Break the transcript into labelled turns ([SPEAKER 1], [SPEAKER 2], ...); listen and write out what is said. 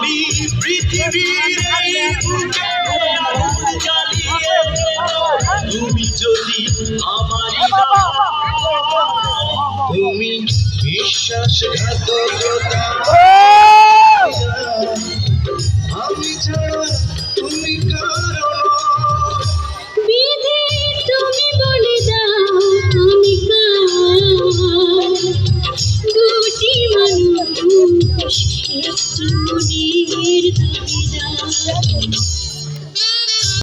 [SPEAKER 1] আমি পৃথিবীর এই বুকে আগুন জ্বালিয়ে তুমি যদি আমারই না তুমি বিশ্বাসঘাতকতা আমি ছাড়া তুমি কারণ
[SPEAKER 2] বিধি তুমি বলে দাও আমি দুটি মানুষ একটু মনের দাবিদার